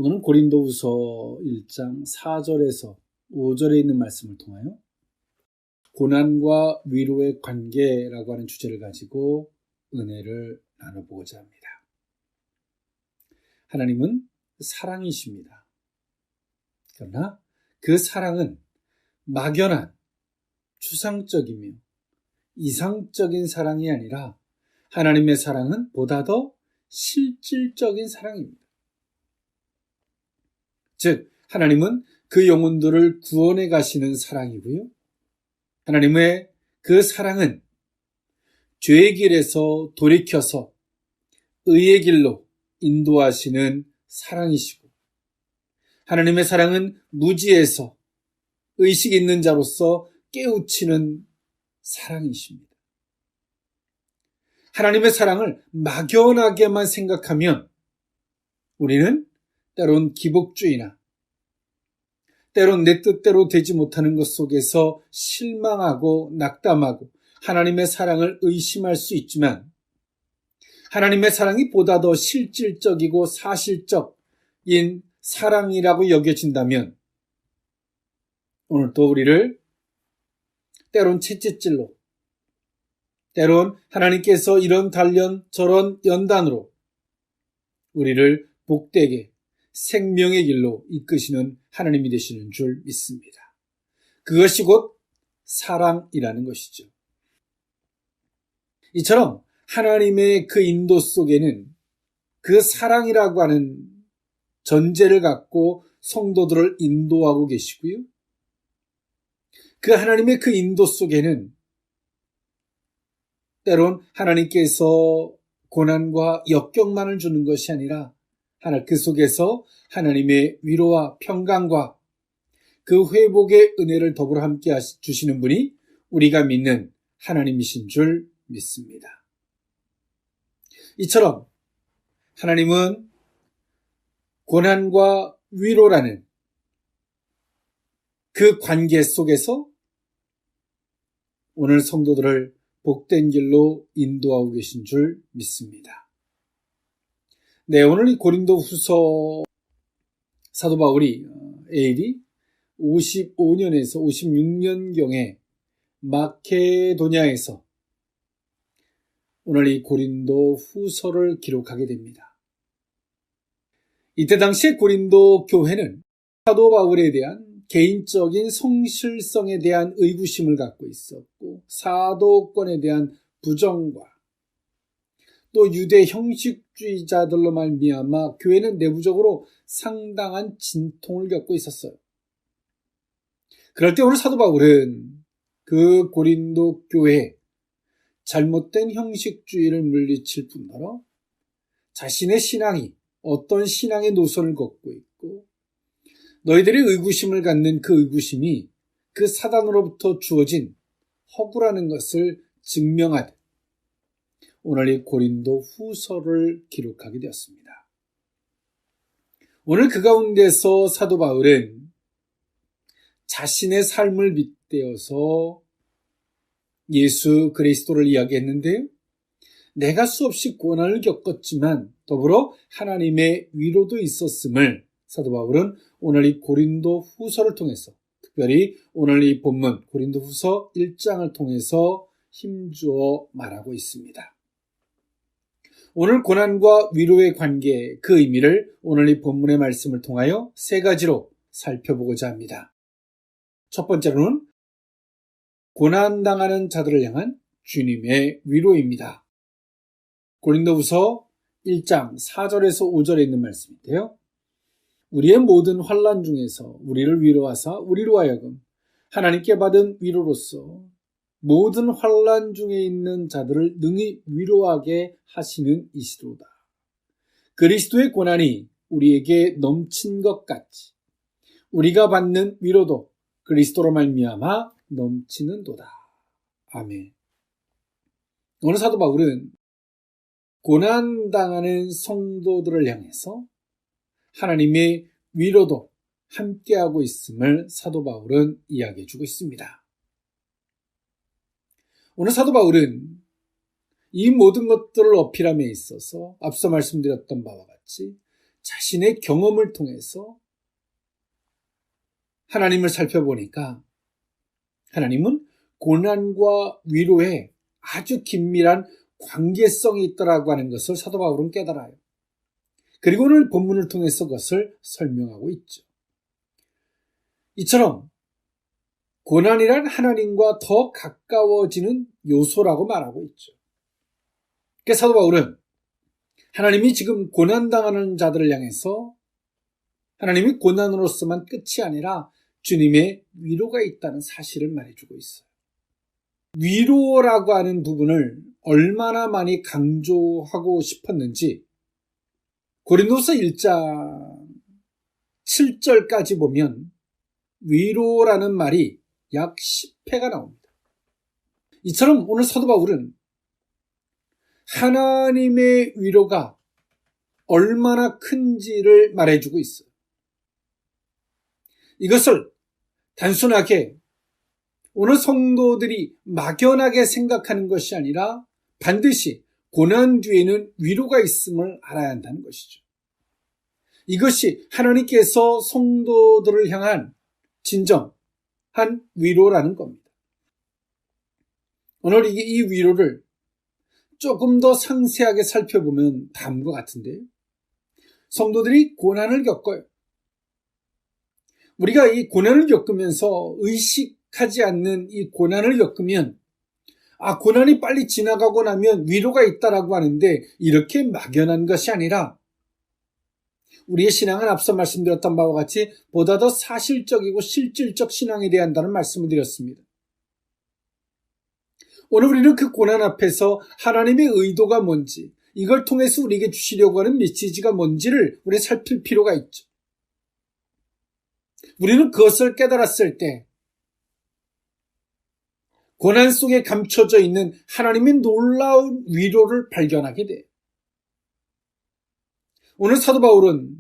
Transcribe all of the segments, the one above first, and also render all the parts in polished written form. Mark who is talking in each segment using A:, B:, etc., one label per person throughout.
A: 오늘은 고린도후서 1장 4절에서 5절에 있는 말씀을 통하여 고난과 위로의 관계라고 하는 주제를 가지고 은혜를 나눠보고자 합니다. 하나님은 사랑이십니다. 그러나 그 사랑은 막연한 추상적이며 이상적인 사랑이 아니라 하나님의 사랑은 보다 더 실질적인 사랑입니다. 즉, 하나님은 그 영혼들을 구원해 가시는 사랑이고요. 하나님의 그 사랑은 죄의 길에서 돌이켜서 의의 길로 인도하시는 사랑이시고, 하나님의 사랑은 무지에서 의식 있는 자로서 깨우치는 사랑이십니다. 하나님의 사랑을 막연하게만 생각하면 우리는 때론 기복주의나 때론 내 뜻대로 되지 못하는 것 속에서 실망하고 낙담하고 하나님의 사랑을 의심할 수 있지만, 하나님의 사랑이 보다 더 실질적이고 사실적인 사랑이라고 여겨진다면 오늘 또 우리를 때론 채찍질로, 때론 하나님께서 이런 단련 저런 연단으로 우리를 복되게 생명의 길로 이끄시는 하나님이 되시는 줄 믿습니다. 그것이 곧 사랑이라는 것이죠. 이처럼 하나님의 그 인도 속에는 그 사랑이라고 하는 전제를 갖고 성도들을 인도하고 계시고요. 그 하나님의 그 인도 속에는 때론 하나님께서 고난과 역경만을 주는 것이 아니라 그 속에서 하나님의 위로와 평강과 그 회복의 은혜를 더불어 함께 주시는 분이 우리가 믿는 하나님이신 줄 믿습니다. 이처럼 하나님은 고난과 위로라는 그 관계 속에서 오늘 성도들을 복된 길로 인도하고 계신 줄 믿습니다. 네, 오늘 이 고린도후서 사도 바울이 AD 55년에서 56년경에 마케도냐에서 오늘 이 고린도 후서를 기록하게 됩니다. 이때 당시에 고린도 교회는 사도 바울에 대한 개인적인 성실성에 대한 의구심을 갖고 있었고, 사도권에 대한 부정과 또 유대 형식주의자들로 말미암아 교회는 내부적으로 상당한 진통을 겪고 있었어요. 그럴 때 오늘 사도 바울은 그 고린도 교회에 잘못된 형식주의를 물리칠 뿐더러 자신의 신앙이 어떤 신앙의 노선을 걷고 있고, 너희들이 의구심을 갖는 그 의구심이 그 사단으로부터 주어진 허구라는 것을 증명하듯 오늘 이 고린도 후서를 기록하게 되었습니다. 오늘 그 가운데서 사도 바울은 자신의 삶을 빗대어서 예수 그리스도를 이야기했는데요. 내가 수없이 고난을 겪었지만 더불어 하나님의 위로도 있었음을 사도 바울은 오늘 이 고린도 후서를 통해서, 특별히 오늘 이 본문 고린도 후서 1장을 통해서 힘주어 말하고 있습니다. 오늘 고난과 위로의 관계, 그 의미를 오늘 이 본문의 말씀을 통하여 세 가지로 살펴보고자 합니다. 첫 번째로는 고난당하는 자들을 향한 주님의 위로입니다. 고린도후서 1장 4절에서 5절에 있는 말씀인데요. 우리의 모든 환난 중에서 우리를 위로하사 우리로 하여금 하나님께 받은 위로로서 모든 환난 중에 있는 자들을 능히 위로하게 하시는 이시로다. 그리스도의 고난이 우리에게 넘친 것 같이 우리가 받는 위로도 그리스도로 말미암아 넘치는도다. 아멘. 오늘 사도 바울은 고난당하는 성도들을 향해서 하나님의 위로도 함께하고 있음을 사도 바울은 이야기해 주고 있습니다. 오늘 사도 바울은 이 모든 것들을 어필함에 있어서 앞서 말씀드렸던 바와 같이 자신의 경험을 통해서 하나님을 살펴보니까 하나님은 고난과 위로에 아주 긴밀한 관계성이 있더라고 하는 것을 사도 바울은 깨달아요. 그리고 오늘 본문을 통해서 그것을 설명하고 있죠. 이처럼 고난이란 하나님과 더 가까워지는 요소라고 말하고 있죠. 그래서 사도 바울은 하나님이 지금 고난당하는 자들을 향해서 하나님이 고난으로서만 끝이 아니라 주님의 위로가 있다는 사실을 말해주고 있어요. 위로라고 하는 부분을 얼마나 많이 강조하고 싶었는지 고린도서 1장 7절까지 보면 위로라는 말이 약 10회가 나옵니다. 이처럼 오늘 사도 바울은 하나님의 위로가 얼마나 큰지를 말해주고 있어요. 이것을 단순하게 오늘 성도들이 막연하게 생각하는 것이 아니라 반드시 고난 뒤에는 위로가 있음을 알아야 한다는 것이죠. 이것이 하나님께서 성도들을 향한 진정한 위로라는 겁니다. 오늘 이 위로를 조금 더 상세하게 살펴보면 다음과 같은데요. 성도들이 고난을 겪어요. 우리가 이 고난을 겪으면서 의식하지 않는 이 고난을 겪으면 고난이 빨리 지나가고 나면 위로가 있다라고 하는데 이렇게 막연한 것이 아니라 우리의 신앙은 앞서 말씀드렸던 바와 같이 보다 더 사실적이고 실질적 신앙에 대한다는 말씀을 드렸습니다. 오늘 우리는 그 고난 앞에서 하나님의 의도가 뭔지, 이걸 통해서 우리에게 주시려고 하는 메시지가 뭔지를 우리 살필 필요가 있죠. 우리는 그것을 깨달았을 때 고난 속에 감춰져 있는 하나님의 놀라운 위로를 발견하게 돼요. 오늘 사도 바울은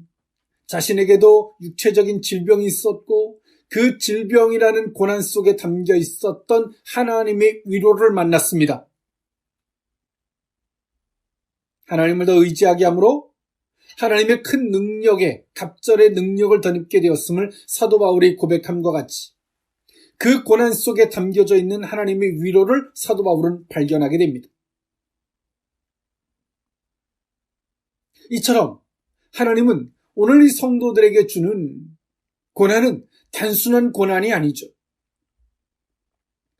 A: 자신에게도 육체적인 질병이 있었고 그 질병이라는 고난 속에 담겨 있었던 하나님의 위로를 만났습니다. 하나님을 더 의지하게 함으로 하나님의 큰 능력에 갑절의 능력을 덧입게 되었음을 사도 바울이 고백함과 같이 그 고난 속에 담겨져 있는 하나님의 위로를 사도 바울은 발견하게 됩니다. 이처럼 하나님은 오늘 이 성도들에게 주는 고난은 단순한 고난이 아니죠.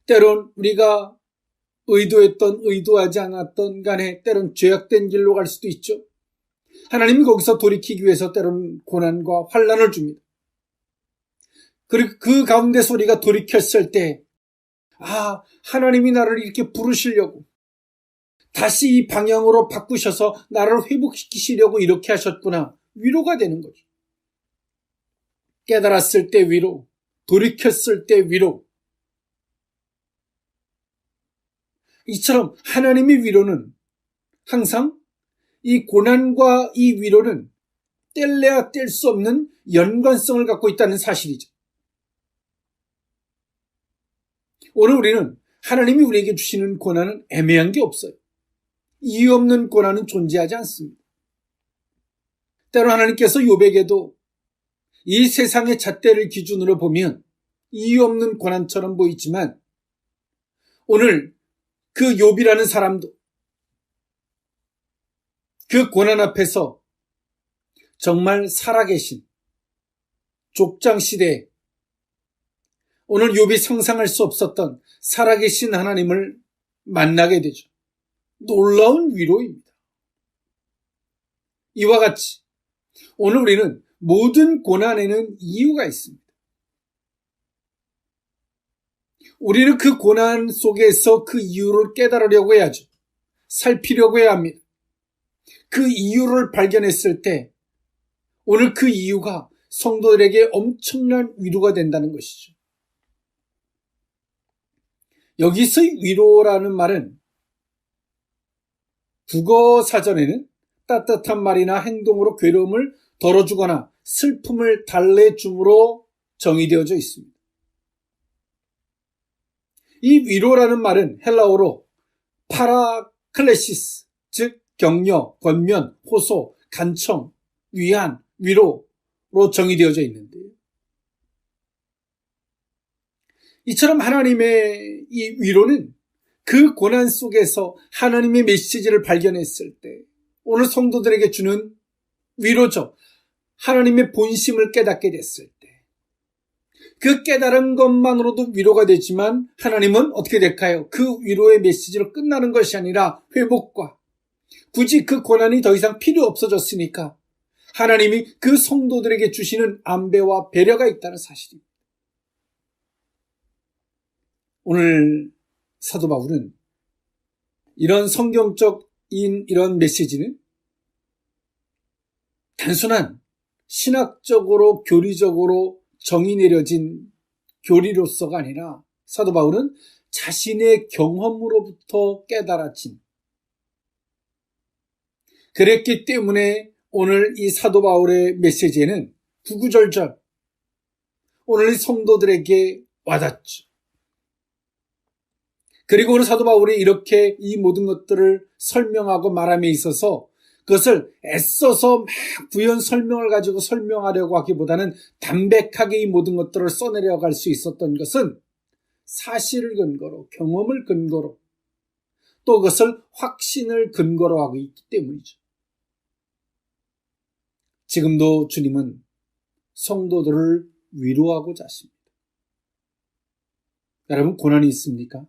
A: 때론 우리가 의도했던 의도하지 않았던 간에 때론 죄악된 길로 갈 수도 있죠. 하나님이 거기서 돌이키기 위해서 때론 고난과 환난을 줍니다. 그리고 그 가운데서 우리가 돌이켰을 때 하나님이 나를 이렇게 부르시려고 다시 이 방향으로 바꾸셔서 나를 회복시키시려고 이렇게 하셨구나. 위로가 되는 거죠. 깨달았을 때 위로, 돌이켰을 때 위로. 이처럼 하나님의 위로는 항상 이 고난과 이 위로는 뗄래야 뗄 수 없는 연관성을 갖고 있다는 사실이죠. 오늘 우리는 하나님이 우리에게 주시는 고난은 애매한 게 없어요. 이유 없는 고난은 존재하지 않습니다. 때로 하나님께서 욥에게도 이 세상의 잣대를 기준으로 보면 이유 없는 고난처럼 보이지만 오늘 그 욥이라는 사람도 그 고난 앞에서 정말 살아계신 족장시대에 오늘 욥이 상상할 수 없었던 살아계신 하나님을 만나게 되죠. 놀라운 위로입니다. 이와 같이 오늘 우리는 모든 고난에는 이유가 있습니다. 우리는 그 고난 속에서 그 이유를 깨달으려고 해야죠. 살피려고 해야 합니다. 그 이유를 발견했을 때 오늘 그 이유가 성도들에게 엄청난 위로가 된다는 것이죠. 여기서의 위로라는 말은 국어 사전에는 따뜻한 말이나 행동으로 괴로움을 덜어주거나 슬픔을 달래줌으로 정의되어져 있습니다. 이 위로라는 말은 헬라어로 파라클레시스, 즉 격려, 권면, 호소, 간청 위안, 위로로 정의되어져 있는데요. 이처럼 하나님의 이 위로는 그 고난 속에서 하나님의 메시지를 발견했을 때 오늘 성도들에게 주는 위로죠. 하나님의 본심을 깨닫게 됐을 때 그 깨달은 것만으로도 위로가 되지만 하나님은 어떻게 될까요? 그 위로의 메시지로 끝나는 것이 아니라 회복과 굳이 그 고난이 더 이상 필요 없어졌으니까 하나님이 그 성도들에게 주시는 안배와 배려가 있다는 사실입니다. 오늘 사도 바울은 이런 성경적인 이런 메시지는 단순한 신학적으로 교리적으로 정의 내려진 교리로서가 아니라 사도 바울은 자신의 경험으로부터 깨달아진 그랬기 때문에 오늘 이 사도 바울의 메시지에는 구구절절 오늘 성도들에게 와닿죠. 그리고 오늘 사도 바울이 이렇게 이 모든 것들을 설명하고 말함에 있어서 그것을 애써서 막 부연 설명을 가지고 설명하려고 하기보다는 담백하게 이 모든 것들을 써내려갈 수 있었던 것은 사실을 근거로, 경험을 근거로, 또 그것을 확신을 근거로 하고 있기 때문이죠. 지금도 주님은 성도들을 위로하고자 하십니다. 여러분, 고난이 있습니까?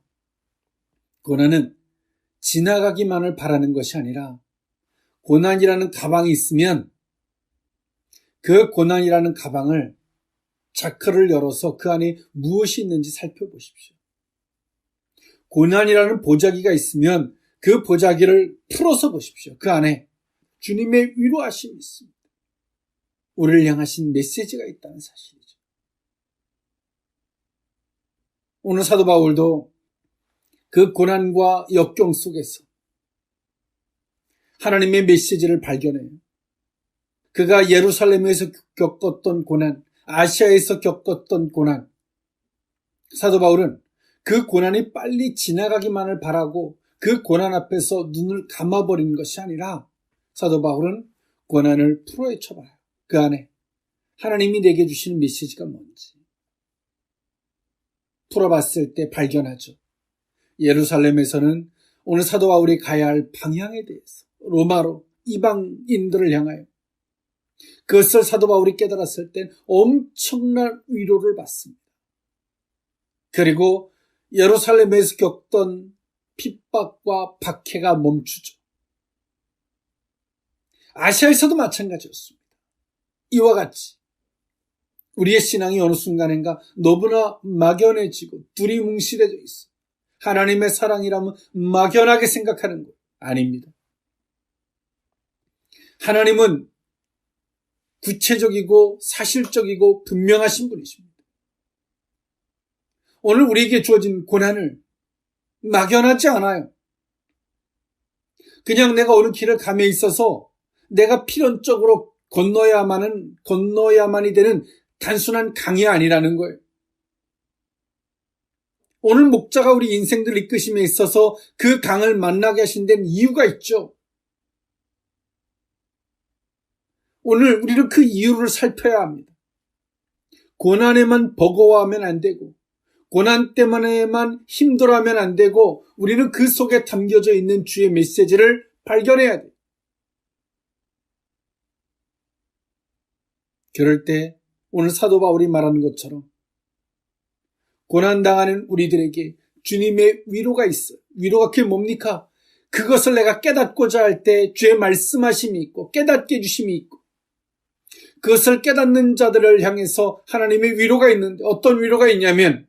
A: 고난은 지나가기만을 바라는 것이 아니라 고난이라는 가방이 있으면 그 고난이라는 가방을 자크를 열어서 그 안에 무엇이 있는지 살펴보십시오. 고난이라는 보자기가 있으면 그 보자기를 풀어서 보십시오. 그 안에 주님의 위로하심이 있습니다. 우리를 향하신 메시지가 있다는 사실이죠. 오늘 사도 바울도 그 고난과 역경 속에서 하나님의 메시지를 발견해요. 그가 예루살렘에서 겪었던 고난, 아시아에서 겪었던 고난, 사도 바울은 그 고난이 빨리 지나가기만을 바라고 그 고난 앞에서 눈을 감아버린 것이 아니라 사도 바울은 고난을 풀어헤쳐봐요. 그 안에 하나님이 내게 주시는 메시지가 뭔지 풀어봤을 때 발견하죠. 예루살렘에서는 오늘 사도 바울이 가야 할 방향에 대해서 로마로 이방인들을 향하여 그것을 사도 바울이 깨달았을 땐 엄청난 위로를 받습니다. 그리고 예루살렘에서 겪던 핍박과 박해가 멈추죠. 아시아에서도 마찬가지였습니다. 이와 같이 우리의 신앙이 어느 순간인가 너무나 막연해지고 두리뭉실해져 있어. 하나님의 사랑이라면 막연하게 생각하는 것 아닙니다. 하나님은 구체적이고 사실적이고 분명하신 분이십니다. 오늘 우리에게 주어진 고난을 막연하지 않아요. 그냥 내가 어느 길을 감에 있어서 내가 필연적으로 건너야만이 되는 단순한 강이 아니라는 거예요. 오늘 목자가 우리 인생들 이끄심에 있어서 그 강을 만나게 하신 데는 이유가 있죠. 오늘 우리는 그 이유를 살펴야 합니다. 고난에만 버거워하면 안 되고 고난 때문에만 힘들어하면 안 되고 우리는 그 속에 담겨져 있는 주의 메시지를 발견해야 돼요. 그럴 때 오늘 사도 바울이 말하는 것처럼 고난당하는 우리들에게 주님의 위로가 있어요. 위로가 그게 뭡니까? 그것을 내가 깨닫고자 할 때 주의 말씀하심이 있고 깨닫게 해주심이 있고 그것을 깨닫는 자들을 향해서 하나님의 위로가 있는데 어떤 위로가 있냐면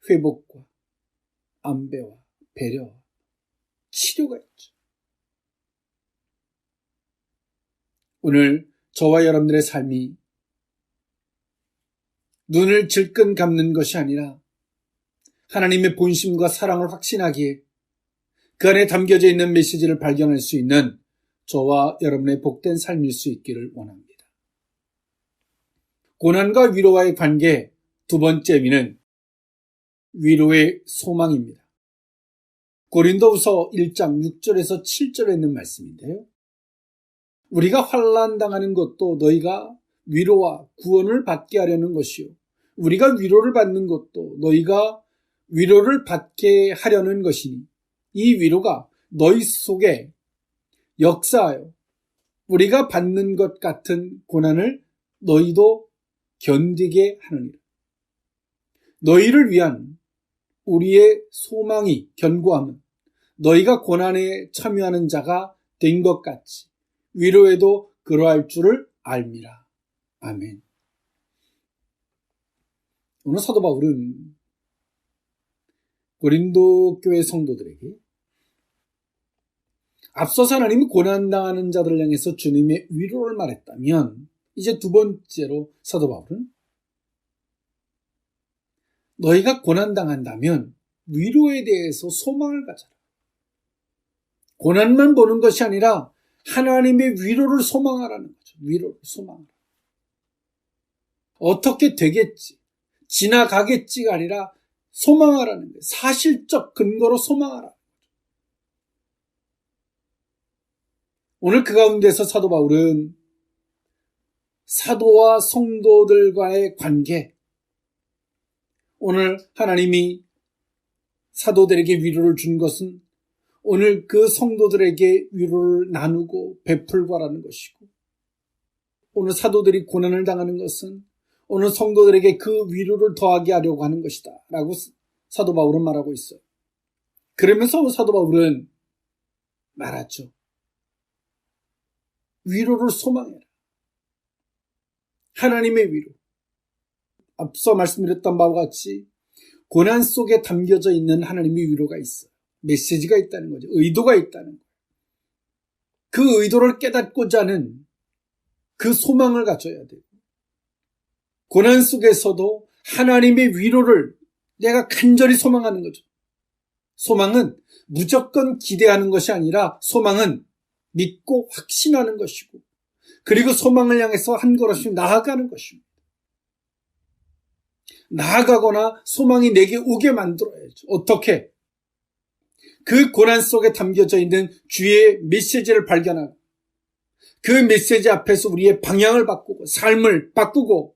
A: 회복과 안배와 배려와 치료가 있죠. 오늘 저와 여러분들의 삶이 눈을 질끈 감는 것이 아니라 하나님의 본심과 사랑을 확신하기에 그 안에 담겨져 있는 메시지를 발견할 수 있는 저와 여러분의 복된 삶일 수 있기를 원합니다. 고난과 위로와의 관계 두 번째 의미는 위로의 소망입니다. 고린도후서 1장 6절에서 7절에 있는 말씀인데요. 우리가 환난 당하는 것도 너희가 위로와 구원을 받게 하려는 것이요. 우리가 위로를 받는 것도 너희가 위로를 받게 하려는 것이니 이 위로가 너희 속에 역사하여 우리가 받는 것 같은 고난을 너희도 견디게 하느니라. 너희를 위한 우리의 소망이 견고함은 너희가 고난에 참여하는 자가 된 것 같이 위로에도 그러할 줄을 알미라. 아멘. 오늘 사도 바울은 고린도 교회 성도들에게 앞서서 하나님이 고난당하는 자들을 향해서 주님의 위로를 말했다면 이제 두 번째로 사도 바울은 너희가 고난당한다면 위로에 대해서 소망을 가져라. 고난만 보는 것이 아니라 하나님의 위로를 소망하라는 거죠. 위로를 소망하라. 어떻게 되겠지, 지나가겠지가 아니라 소망하라는 거예요. 사실적 근거로 소망하라. 오늘 그 가운데서 사도 바울은 사도와 성도들과의 관계, 오늘 하나님이 사도들에게 위로를 준 것은 오늘 그 성도들에게 위로를 나누고 베풀고라는 것이고, 오늘 사도들이 고난을 당하는 것은 오늘 성도들에게 그 위로를 더하게 하려고 하는 것이다 라고 사도 바울은 말하고 있어요. 그러면서 사도 바울은 말하죠. 위로를 소망해라. 하나님의 위로. 앞서 말씀드렸던 바와 같이 고난 속에 담겨져 있는 하나님의 위로가 있어요. 메시지가 있다는 거죠. 의도가 있다는 거예요. 그 의도를 깨닫고자 하는 그 소망을 가져야 돼요. 고난 속에서도 하나님의 위로를 내가 간절히 소망하는 거죠. 소망은 무조건 기대하는 것이 아니라 소망은 믿고 확신하는 것이고, 그리고 소망을 향해서 한 걸음씩 나아가는 것입니다. 나아가거나 소망이 내게 오게 만들어야죠. 어떻게? 그 고난 속에 담겨져 있는 주의 메시지를 발견하고 그 메시지 앞에서 우리의 방향을 바꾸고 삶을 바꾸고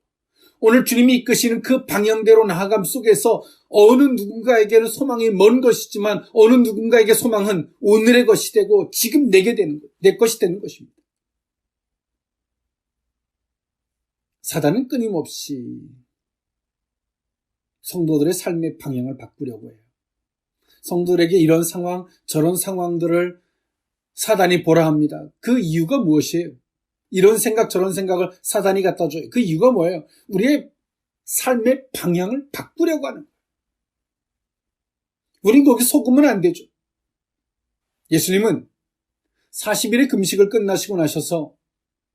A: 오늘 주님이 이끄시는 그 방향대로 나아감 속에서 어느 누군가에게는 소망이 먼 것이지만 어느 누군가에게 소망은 오늘의 것이 되고 지금 내게 되는 것, 내 것이 되는 것입니다. 사단은 끊임없이 성도들의 삶의 방향을 바꾸려고 해요. 성도들에게 이런 상황, 저런 상황들을 사단이 보라 합니다. 그 이유가 무엇이에요? 이런 생각, 저런 생각을 사단이 갖다 줘요. 그 이유가 뭐예요? 우리의 삶의 방향을 바꾸려고 하는 거예요. 우린 거기 속으면 안 되죠. 예수님은 40일의 금식을 끝나시고 나셔서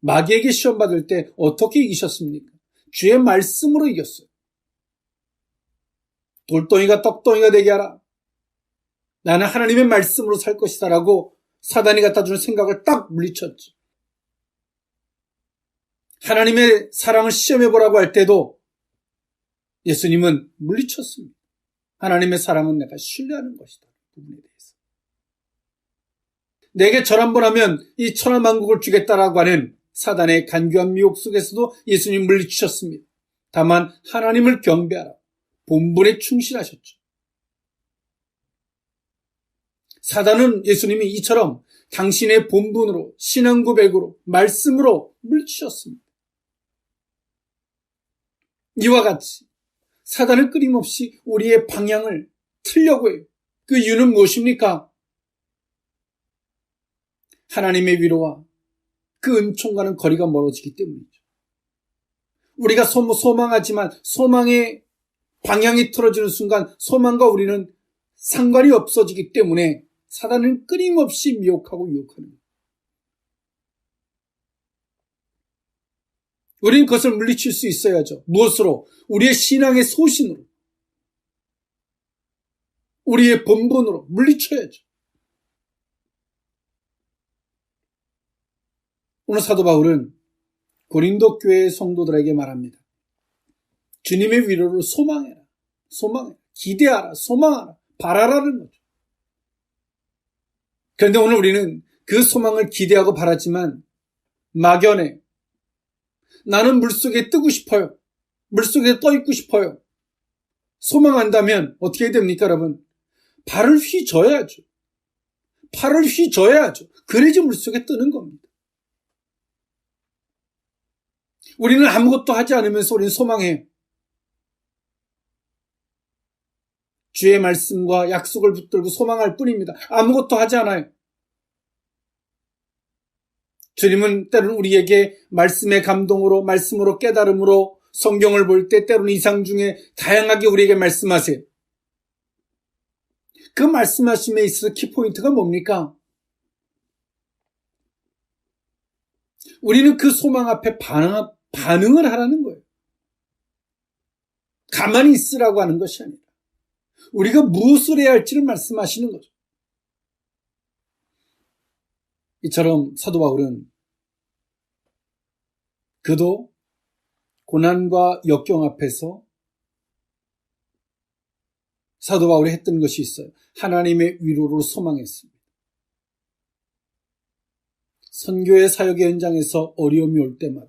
A: 마귀에게 시험 받을 때 어떻게 이기셨습니까? 주의 말씀으로 이겼어요. 돌덩이가 떡덩이가 되게 하라. 나는 하나님의 말씀으로 살 것이다 라고 사단이 갖다 주는 생각을 딱 물리쳤죠. 하나님의 사랑을 시험해보라고 할 때도 예수님은 물리쳤습니다. 하나님의 사랑은 내가 신뢰하는 것이다. 부분에 대해서. 내게 절 한 번 하면 이 천하만국을 주겠다라고 하는 사단의 간교한 미혹 속에서도 예수님 물리치셨습니다. 다만 하나님을 경배하라. 본분에 충실하셨죠. 사단은 예수님이 이처럼 당신의 본분으로 신앙 고백으로 말씀으로 물리치셨습니다. 이와 같이 사단은 끊임없이 우리의 방향을 틀려고 해요. 그 이유는 무엇입니까? 하나님의 위로와 그 은총과는 거리가 멀어지기 때문이죠. 우리가 소망하지만 소망의 방향이 틀어지는 순간 소망과 우리는 상관이 없어지기 때문에 사단은 끊임없이 미혹하고 유혹하는 거예요. 우리는 그것을 물리칠 수 있어야죠. 무엇으로? 우리의 신앙의 소신으로, 우리의 본분으로 물리쳐야죠. 오늘 사도 바울은 고린도 교회 성도들에게 말합니다. 주님의 위로를 소망해라. 소망해라. 기대하라. 소망하라. 바라라는 거죠. 그런데 오늘 우리는 그 소망을 기대하고 바라지만 막연해. 나는 물속에 뜨고 싶어요. 물속에 떠 있고 싶어요. 소망한다면 어떻게 됩니까, 여러분? 발을 휘저어야죠. 팔을 휘저어야죠. 그래야지 물속에 뜨는 겁니다. 우리는 아무것도 하지 않으면서 우리는 소망해요. 주의 말씀과 약속을 붙들고 소망할 뿐입니다. 아무것도 하지 않아요. 주님은 때로는 우리에게 말씀의 감동으로, 말씀으로 깨달음으로 성경을 볼 때 때로는 이상 중에 다양하게 우리에게 말씀하세요. 그 말씀하심에 있어서 키포인트가 뭡니까? 우리는 그 소망 앞에 반응을 하라는 거예요. 가만히 있으라고 하는 것이 아니라 우리가 무엇을 해야 할지를 말씀하시는 거죠. 이처럼 사도 바울은 그도 고난과 역경 앞에서 사도 바울이 했던 것이 있어요. 하나님의 위로를 소망했습니다. 선교의 사역의 현장에서 어려움이 올 때마다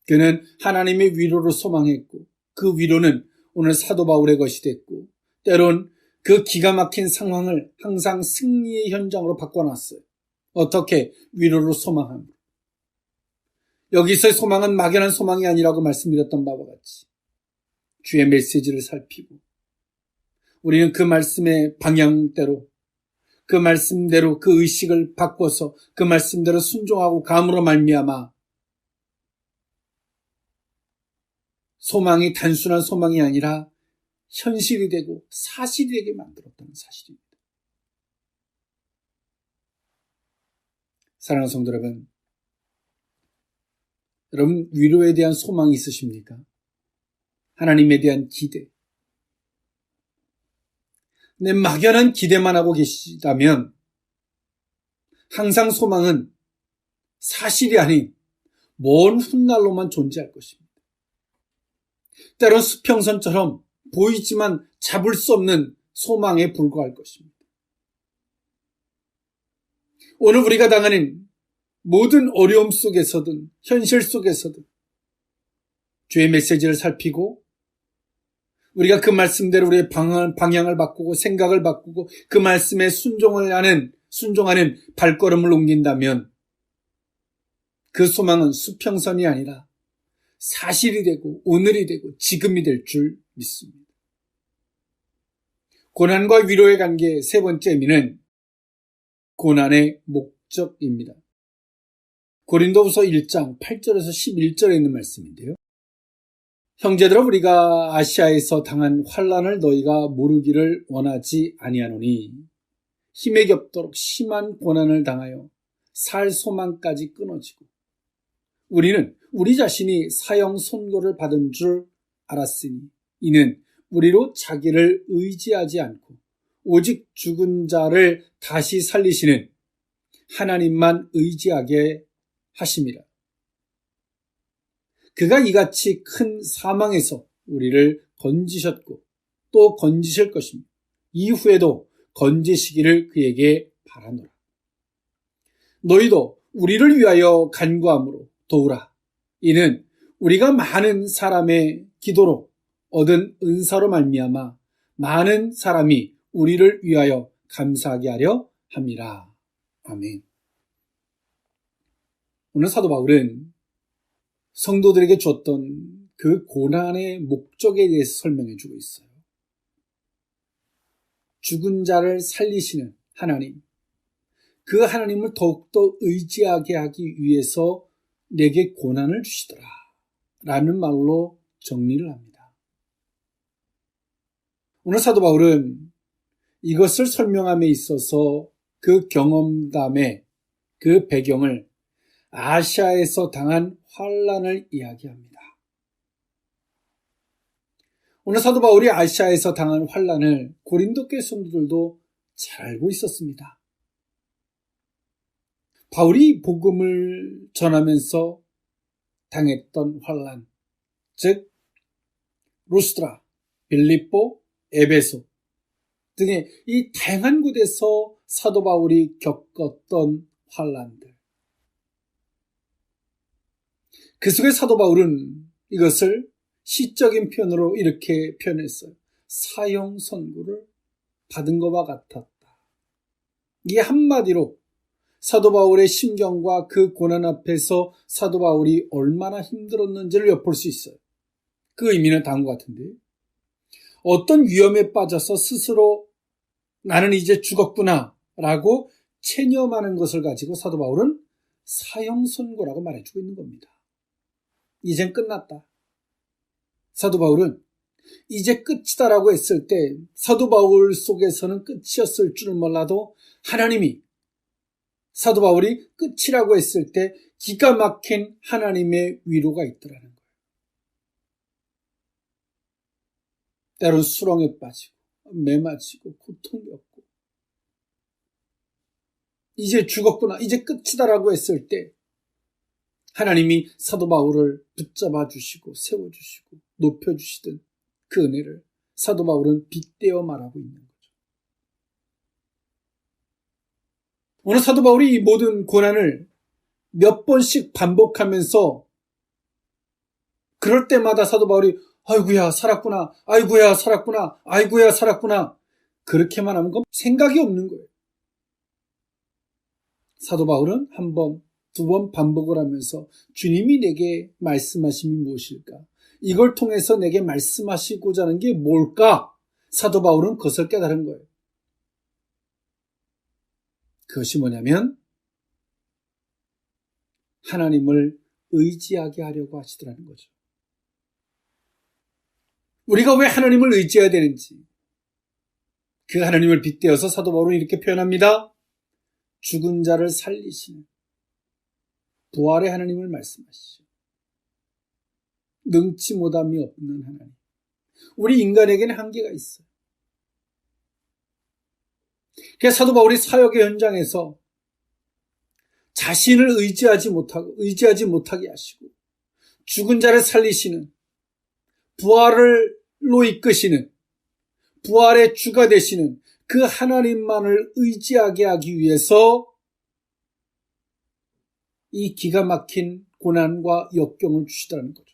A: 그는 하나님의 위로를 소망했고 그 위로는 오늘 사도 바울의 것이 됐고 때론 그 기가 막힌 상황을 항상 승리의 현장으로 바꿔놨어요. 어떻게? 위로를 소망합니다. 여기서의 소망은 막연한 소망이 아니라고 말씀드렸던 바와 같이 주의 메시지를 살피고 우리는 그 말씀의 방향대로 그 말씀대로 그 의식을 바꿔서 그 말씀대로 순종하고 감으로 말미암아 소망이 단순한 소망이 아니라 현실이 되고 사실이 되게 만들었다는 사실입니다. 사랑하는 성도 여러분, 여러분 위로에 대한 소망이 있으십니까? 하나님에 대한 기대. 내 막연한 기대만 하고 계시다면 항상 소망은 사실이 아닌 먼 훗날로만 존재할 것입니다. 때론 수평선처럼 보이지만 잡을 수 없는 소망에 불과할 것입니다. 오늘 우리가 당하는 모든 어려움 속에서든 현실 속에서든 주의 메시지를 살피고 우리가 그 말씀대로 우리의 방향을 바꾸고 생각을 바꾸고 그 말씀에 순종하는 발걸음을 옮긴다면 그 소망은 수평선이 아니라 사실이 되고 오늘이 되고 지금이 될 줄 믿습니다. 고난과 위로의 관계 세 번째 의미는 고난의 목적입니다. 고린도후서 1장 8절에서 11절에 있는 말씀인데요. 형제들아 우리가 아시아에서 당한 환난을 너희가 모르기를 원하지 아니하노니 힘에 겹도록 심한 고난을 당하여 살 소망까지 끊어지고 우리는 우리 자신이 사형 선고를 받은 줄 알았으니 이는 우리로 자기를 의지하지 않고 오직 죽은 자를 다시 살리시는 하나님만 의지하게 하심이라. 그가 이같이 큰 사망에서 우리를 건지셨고 또 건지실 것입니다. 이후에도 건지시기를 그에게 바라노라. 너희도 우리를 위하여 간구함으로 도우라. 이는 우리가 많은 사람의 기도로 얻은 은사로 말미암아 많은 사람이 우리를 위하여 감사하게 하려 함이라. 아멘. 오늘 사도 바울은 성도들에게 줬던 그 고난의 목적에 대해서 설명해 주고 있어요. 죽은 자를 살리시는 하나님, 그 하나님을 더욱더 의지하게 하기 위해서 내게 고난을 주시더라 라는 말로 정리를 합니다. 오늘 사도 바울은 이것을 설명함에 있어서 그 경험담의 그 배경을 아시아에서 당한 환난을 이야기합니다. 오늘 사도 바울이 아시아에서 당한 환난을 고린도 교회 성도들도 잘 알고 있었습니다. 바울이 복음을 전하면서 당했던 환난, 즉 루스드라, 빌립보, 에베소 등의 이 다양한 곳에서 사도 바울이 겪었던 환난들, 그 속에 사도 바울은 이것을 시적인 표현으로 이렇게 표현했어요. 사형 선고를 받은 것과 같았다. 이게 한마디로 사도 바울의 심경과 그 고난 앞에서 사도 바울이 얼마나 힘들었는지를 엿볼 수 있어요. 그 의미는 다음과 같은데요. 어떤 위험에 빠져서 스스로 나는 이제 죽었구나 라고 체념하는 것을 가지고 사도 바울은 사형 선고라고 말해주고 있는 겁니다. 이젠 끝났다. 사도 바울은 이제 끝이다라고 했을 때 사도 바울 속에서는 끝이었을 줄 몰라도 하나님이 사도 바울이 끝이라고 했을 때 기가 막힌 하나님의 위로가 있더라는 거예요. 때론 수렁에 빠지고 매맞히고 고통겪고 이제 죽었구나, 이제 끝이다라고 했을 때 하나님이 사도 바울을 붙잡아 주시고 세워주시고 높여주시던 그 은혜를 사도 바울은 빗대어 말하고 있는 거죠. 오늘 사도 바울이 이 모든 고난을 몇 번씩 반복하면서 그럴 때마다 사도 바울이 아이고야 살았구나, 아이고야 살았구나, 아이고야 살았구나 그렇게만 하면 건 생각이 없는 거예요. 사도 바울은 한 번, 두 번 반복을 하면서 주님이 내게 말씀하심이 무엇일까? 이걸 통해서 내게 말씀하시고자 하는 게 뭘까? 사도 바울은 그것을 깨달은 거예요. 그것이 뭐냐면 하나님을 의지하게 하려고 하시더라는 거죠. 우리가 왜 하나님을 의지해야 되는지 그 하나님을 빗대어서 사도 바울은 이렇게 표현합니다. 죽은 자를 살리시는 부활의 하나님을 말씀하시죠. 능치 못함이 없는 하나님. 우리 인간에게는 한계가 있어요. 그래서 사도 바울이 사역의 현장에서 자신을 의지하지 못하게 하시고 죽은 자를 살리시는 부활로 이끄시는 부활의 주가 되시는 그 하나님만을 의지하게 하기 위해서 이 기가 막힌 고난과 역경을 주시더라는 거죠.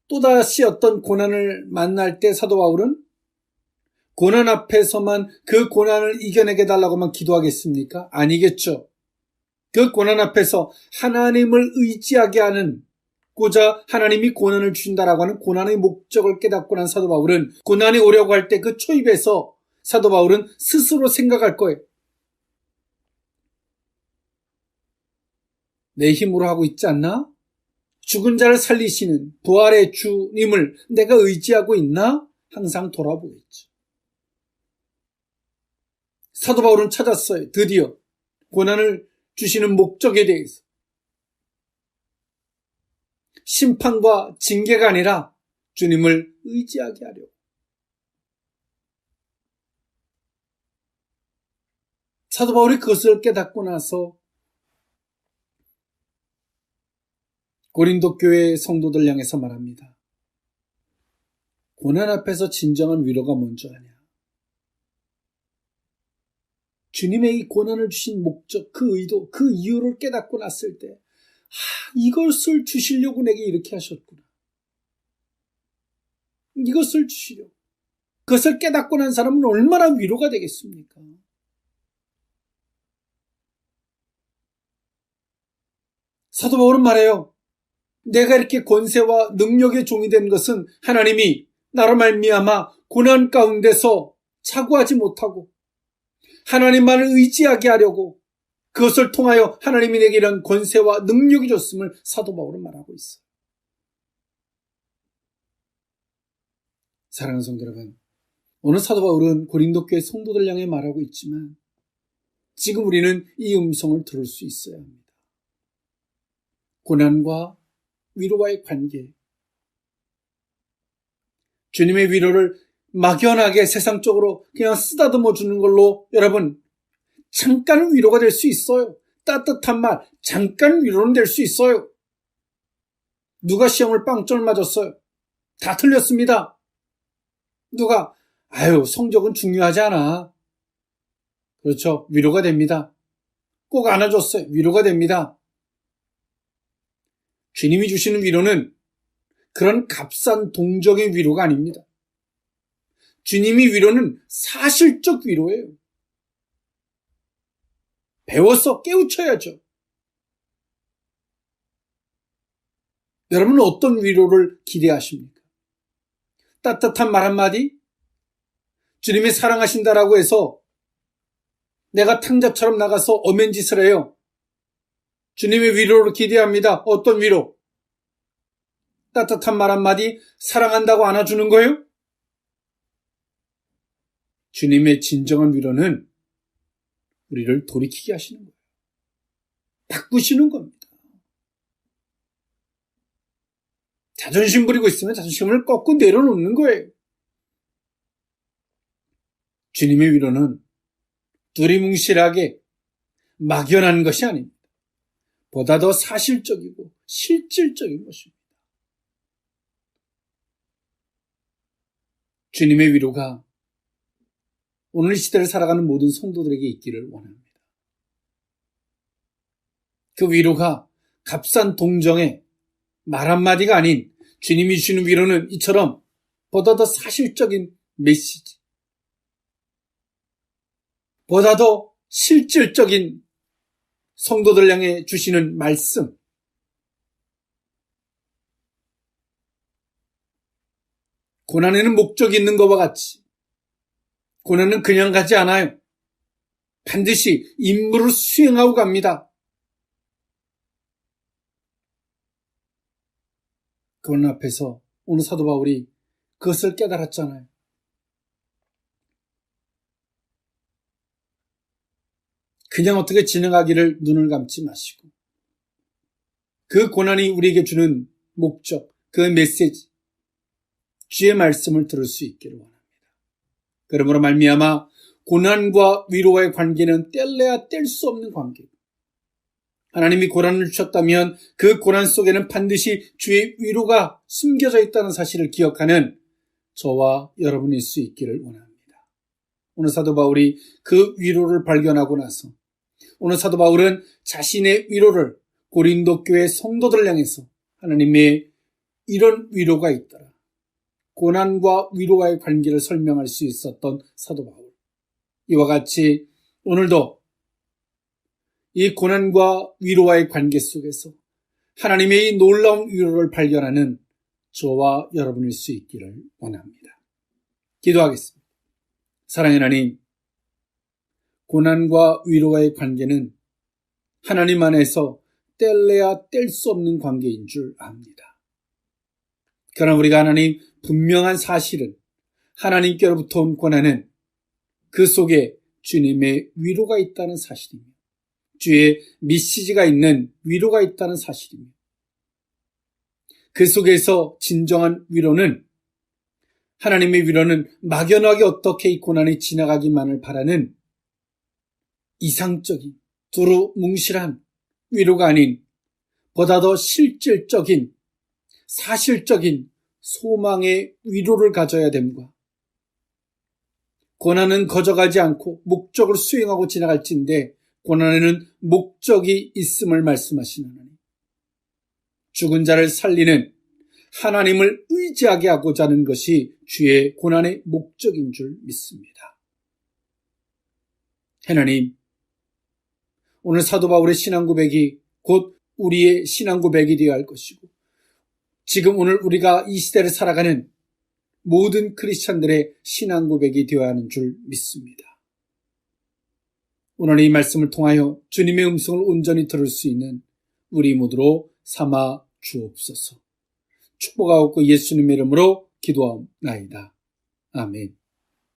A: 또다시 어떤 고난을 만날 때 사도 바울은 고난 앞에서만 그 고난을 이겨내게 달라고만 기도하겠습니까? 아니겠죠. 그 고난 앞에서 하나님을 의지하게 하는 고자 하나님이 고난을 주신다라고 하는 고난의 목적을 깨닫고 난 사도 바울은 고난이 오려고 할 때 그 초입에서 사도 바울은 스스로 생각할 거예요. 내 힘으로 하고 있지 않나? 죽은 자를 살리시는 부활의 주님을 내가 의지하고 있나? 항상 돌아보겠죠. 사도 바울은 찾았어요. 드디어 고난을 주시는 목적에 대해서. 심판과 징계가 아니라 주님을 의지하게 하려고. 사도 바울이 그것을 깨닫고 나서 고린도 교회 성도들 향해서 말합니다. 고난 앞에서 진정한 위로가 뭔지 아냐? 주님의 이 고난을 주신 목적, 그 의도, 그 이유를 깨닫고 났을 때 이것을 주시려고 내게 이렇게 하셨구나. 이것을 주시려고. 그것을 깨닫고 난 사람은 얼마나 위로가 되겠습니까? 사도 바울은 말해요. 내가 이렇게 권세와 능력의 종이 된 것은 하나님이 나로 말미암아 고난 가운데서 차고하지 못하고 하나님만을 의지하게 하려고 그것을 통하여 하나님이 내게 이런 권세와 능력이 줬음을 사도 바울은 말하고 있어요. 사랑하는 성도 여러분, 오늘 사도 바울은 고린도 교회 성도들 향해 말하고 있지만 지금 우리는 이 음성을 들을 수 있어야 합니다. 고난과 위로와의 관계, 주님의 위로를 막연하게 세상적으로 그냥 쓰다듬어 주는 걸로 여러분 잠깐 위로가 될 수 있어요. 따뜻한 말, 잠깐 위로는 될 수 있어요. 누가 시험을 빵점 맞았어요? 다 틀렸습니다. 누가 성적은 중요하지 않아. 그렇죠. 위로가 됩니다. 꼭 안아줬어요. 위로가 됩니다. 주님이 주시는 위로는 그런 값싼 동정의 위로가 아닙니다. 주님이 위로는 사실적 위로예요. 배워서 깨우쳐야죠. 여러분은 어떤 위로를 기대하십니까? 따뜻한 말 한마디? 주님이 사랑하신다라고 해서 내가 탕자처럼 나가서 엄한 짓을 해요. 주님의 위로를 기대합니다. 어떤 위로? 따뜻한 말 한마디 사랑한다고 안아주는 거예요? 주님의 진정한 위로는 우리를 돌이키게 하시는 거예요. 바꾸시는 겁니다. 자존심 부리고 있으면 자존심을 꺾고 내려놓는 거예요. 주님의 위로는 두리뭉실하게 막연한 것이 아닙니다. 보다 더 사실적이고 실질적인 것입니다. 주님의 위로가 오늘 시대를 살아가는 모든 성도들에게 있기를 원합니다. 그 위로가 값싼 동정의 말 한마디가 아닌 주님이 주시는 위로는 이처럼 보다 더 사실적인 메시지, 보다 더 실질적인 성도들 향해 주시는 말씀, 고난에는 목적이 있는 것과 같이 고난은 그냥 가지 않아요. 반드시 임무를 수행하고 갑니다. 고난 앞에서 오늘 사도 바울이 그것을 깨달았잖아요. 그냥 어떻게 진행하기를 눈을 감지 마시고 그 고난이 우리에게 주는 목적, 그 메시지, 주의 말씀을 들을 수 있기를 원합니다. 그러므로 말미암아 고난과 위로와의 관계는 뗄래야 뗄 수 없는 관계입니다. 하나님이 고난을 주셨다면 그 고난 속에는 반드시 주의 위로가 숨겨져 있다는 사실을 기억하는 저와 여러분일 수 있기를 원합니다. 오늘 사도 바울이 그 위로를 발견하고 나서 오늘 사도 바울은 자신의 위로를 고린도 교회 성도들 향해서 하나님의 이런 위로가 있더라. 고난과 위로와의 관계를 설명할 수 있었던 사도 바울. 이와 같이 오늘도 이 고난과 위로와의 관계 속에서 하나님의 이 놀라운 위로를 발견하는 저와 여러분일 수 있기를 원합니다. 기도하겠습니다. 사랑의 하나님, 고난과 위로와의 관계는 하나님 안에서 뗄래야 뗄 수 없는 관계인 줄 압니다. 그러나 우리가 하나님 분명한 사실은 하나님께로부터 온 고난은 그 속에 주님의 위로가 있다는 사실입니다. 주의 메시지가 있는 위로가 있다는 사실입니다. 그 속에서 진정한 위로는 하나님의 위로는 막연하게 어떻게 이 고난이 지나가기만을 바라는 이상적인 두루뭉실한 위로가 아닌 보다 더 실질적인 사실적인 소망의 위로를 가져야 됩니다. 고난은 거저가지 않고 목적을 수행하고 지나갈지인데 고난에는 목적이 있음을 말씀하시는 하나님. 죽은 자를 살리는 하나님을 의지하게 하고자 하는 것이 주의 고난의 목적인 줄 믿습니다. 하나님, 오늘 사도 바울의 신앙 고백이 곧 우리의 신앙 고백이 되어야 할 것이고 지금 오늘 우리가 이 시대를 살아가는 모든 크리스찬들의 신앙 고백이 되어야 하는 줄 믿습니다. 오늘 이 말씀을 통하여 주님의 음성을 온전히 들을 수 있는 우리 모두로 삼아 주옵소서. 축복하옵고 예수님의 이름으로 기도하옵나이다. 아멘.